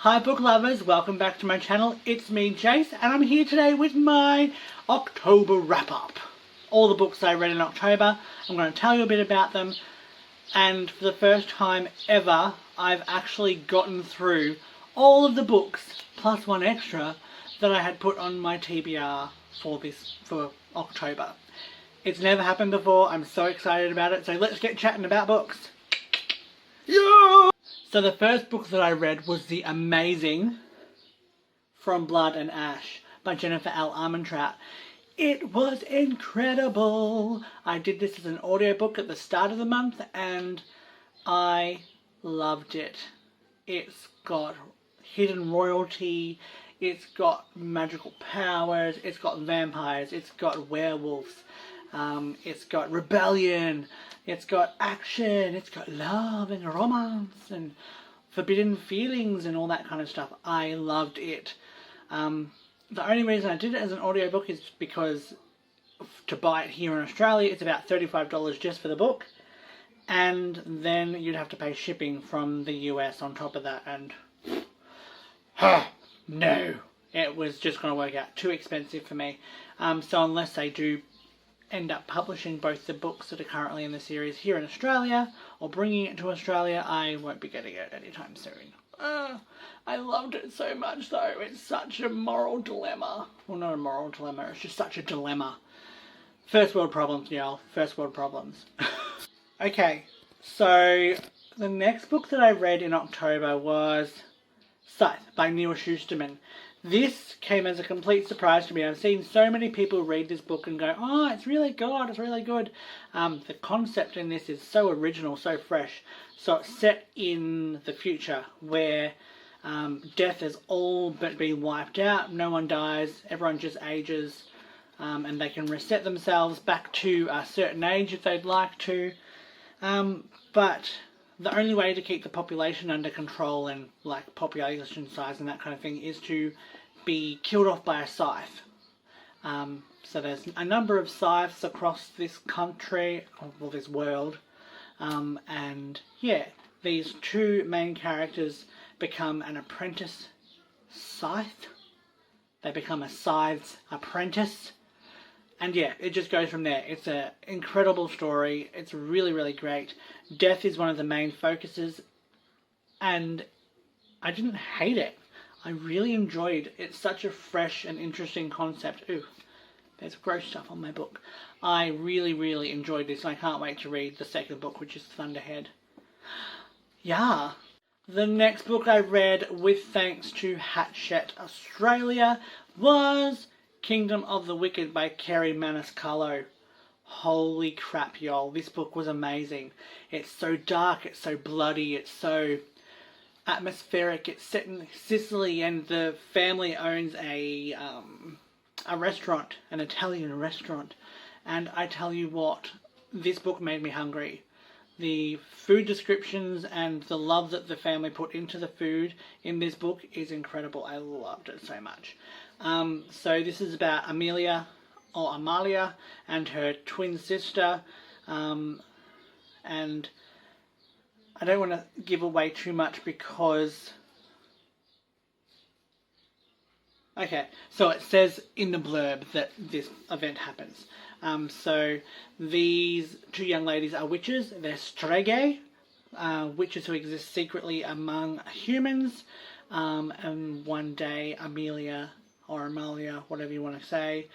Hi book lovers, welcome back to my channel. It's me, Jace, and I'm here today with my October wrap-up. All the books I read in October, I'm going to tell you a bit about them. And for the first time ever, I've actually gotten through all of the books, plus one extra, that I had put on my TBR for October. It's never happened before, I'm so excited about it, so let's get chatting about books. Yeah! So the first book that I read was the amazing From Blood and Ash by Jennifer L. Armentrout. It was incredible. I did this as an audiobook at the start of the month and I loved it. It's got hidden royalty, it's got magical powers, it's got vampires, it's got werewolves, it's got rebellion, it's got action, it's got love and romance and forbidden feelings and all that kind of stuff. I loved it. The only reason I did it as an audiobook is because to buy it here in Australia it's about $35 just for the book, and then you'd have to pay shipping from the US on top of that, and no, it was just going to work out too expensive for me. So unless they do end up publishing both the books that are currently in the series here in Australia or bringing it to Australia, I won't be getting it anytime soon. I loved it so much though. It's such a moral dilemma. Well, not a moral dilemma, it's just such a dilemma. First world problems, y'all. First world problems. Okay, so the next book that I read in October was Scythe by Neil Shusterman. This came as a complete surprise to me. I've seen so many people read this book and go, oh, it's really good, it's really good. The concept in this is so original, so fresh. So it's set in the future where death has all but been wiped out. No one dies, everyone just ages, and they can reset themselves back to a certain age if they'd like to. But the only way to keep the population under control and like population size and that kind of thing is to be killed off by a scythe. So there's a number of scythes across this country, or this world, and yeah, these two main characters become an apprentice scythe. They become a scythe's apprentice. And yeah, it just goes from there. It's an incredible story. It's really, really great. Death is one of the main focuses, and I didn't hate it. I really enjoyed it. It's such a fresh and interesting concept. Ooh, there's gross stuff on my book. I really, really enjoyed this, and I can't wait to read the second book, which is Thunderhead. Yeah. The next book I read, with thanks to Hatchet Australia, was Kingdom of the Wicked by Kerry Maniscalco. Holy crap, y'all. This book was amazing. It's so dark, it's so bloody, it's so atmospheric. It's set in Sicily and the family owns a restaurant, an Italian restaurant. And I tell you what, this book made me hungry. The food descriptions and the love that the family put into the food in this book is incredible. I loved it so much. So this is about Amalia and her twin sister, and I don't want to give away too much because... Okay, so it says in the blurb that this event happens. So these two young ladies are witches. They're Strege, witches who exist secretly among humans, and one day Amalia, whatever you want to say,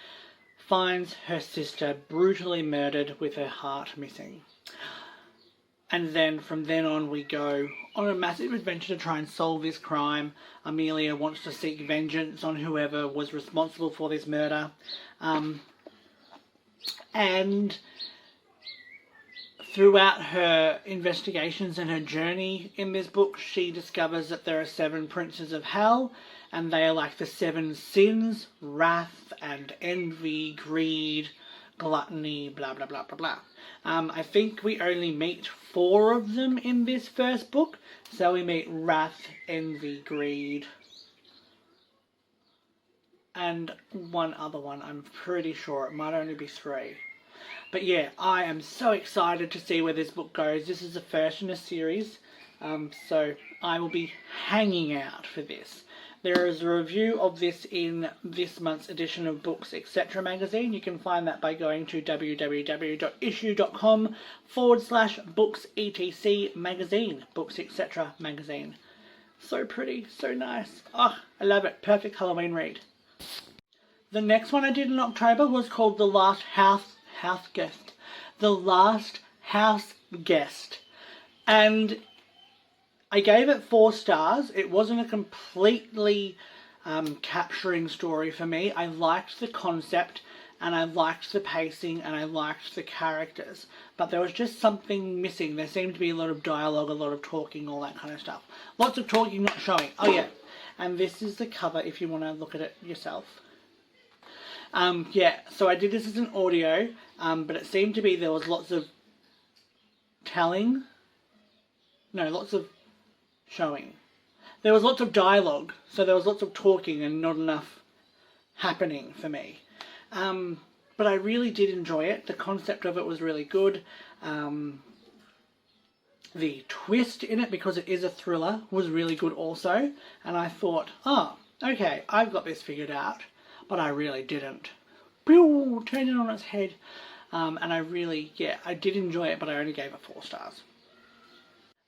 finds her sister brutally murdered with her heart missing. And then from then on we go on a massive adventure to try and solve this crime. Amelia wants to seek vengeance on whoever was responsible for this murder. And throughout her investigations and her journey in this book, she discovers that there are 7 princes of hell, and they are like the 7 sins: wrath and envy, greed, gluttony, blah blah blah blah blah. I think we only meet 4 of them in this first book. So we meet wrath, envy, greed, and one other one. I'm pretty sure it might only be 3. But yeah, I am so excited to see where this book goes. This is the first in a series. So I will be hanging out for this. There is a review of this in this month's edition of Books Etc. magazine. You can find that by going to www.issue.com/books etc magazine. Books Etc. magazine. So pretty, so nice. Oh, I love it. Perfect Halloween read. The next one I did in October was called The Last House Guest. The Last House Guest. And I gave it 4 stars. It wasn't a completely capturing story for me. I liked the concept, and I liked the pacing, and I liked the characters. But there was just something missing. There seemed to be a lot of dialogue, a lot of talking, all that kind of stuff. Lots of talking, not showing. Oh yeah. And this is the cover if you want to look at it yourself. Yeah, so I did this as an audio, but it seemed to be there was lots of lots of showing. There was lots of dialogue, so there was lots of talking and not enough happening for me. But I really did enjoy it. The concept of it was really good. The twist in it, because it is a thriller, was really good also. And I thought, oh, okay, I've got this figured out. But I really didn't. Pew! Turned it on its head. And I did enjoy it, but I only gave it 4 stars.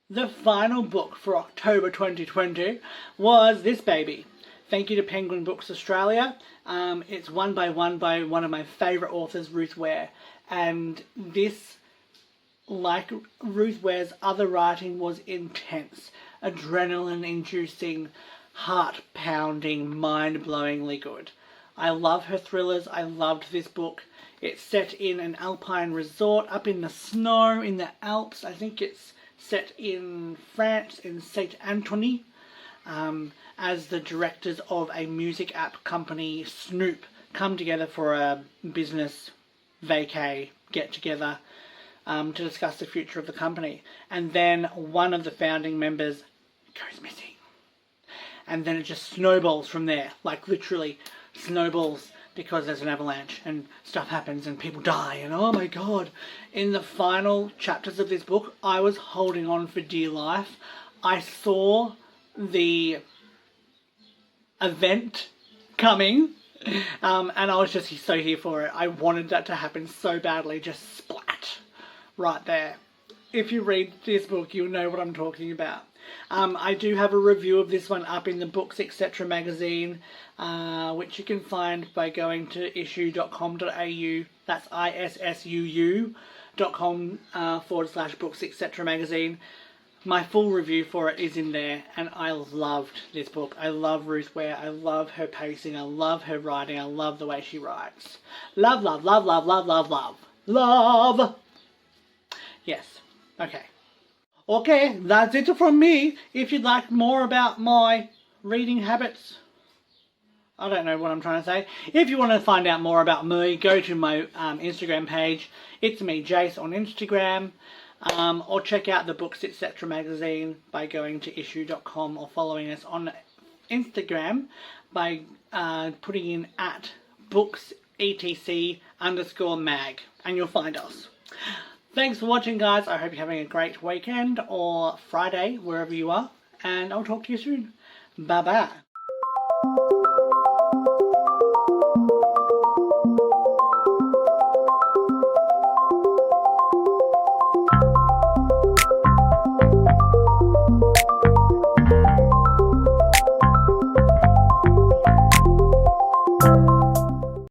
The final book for October 2020 was this baby. Thank you to Penguin Books Australia. It's one by one of my favourite authors, Ruth Ware. And this, like Ruth Ware's other writing, was intense. Adrenaline-inducing, heart-pounding, mind-blowingly good. I love her thrillers. I loved this book. It's set in an alpine resort up in the snow in the Alps. I think it's set in France, in Saint Anthony, as the directors of a music app company, Snoop, come together for a business vacay get-together to discuss the future of the company. And then one of the founding members goes missing. And then it just snowballs from there, like literally snowballs, because there's an avalanche and stuff happens and people die and oh my god. In the final chapters of this book, I was holding on for dear life. I saw the event coming and I was just so here for it. I wanted that to happen so badly, just splat right there. If you read this book, you'll know what I'm talking about. I do have a review of this one up in the Books Etc. magazine, which you can find by going to issue.com.au. That's issuu.com/books etc. magazine. My full review for it is in there, and I loved this book. I love Ruth Ware. I love her pacing. I love her writing. I love the way she writes. Love, love, love, love, love, love, love. Love! Yes. Okay. Okay, that's it from me. If you'd like more about my reading habits, I don't know what I'm trying to say. If you want to find out more about me, go to my Instagram page. It's me, Jace, on Instagram. Or check out the Books Etc. magazine by going to issue.com or following us on Instagram by putting in @booksetc_mag, and you'll find us. Thanks for watching, guys. I hope you're having a great weekend or Friday, wherever you are. And I'll talk to you soon. Bye-bye.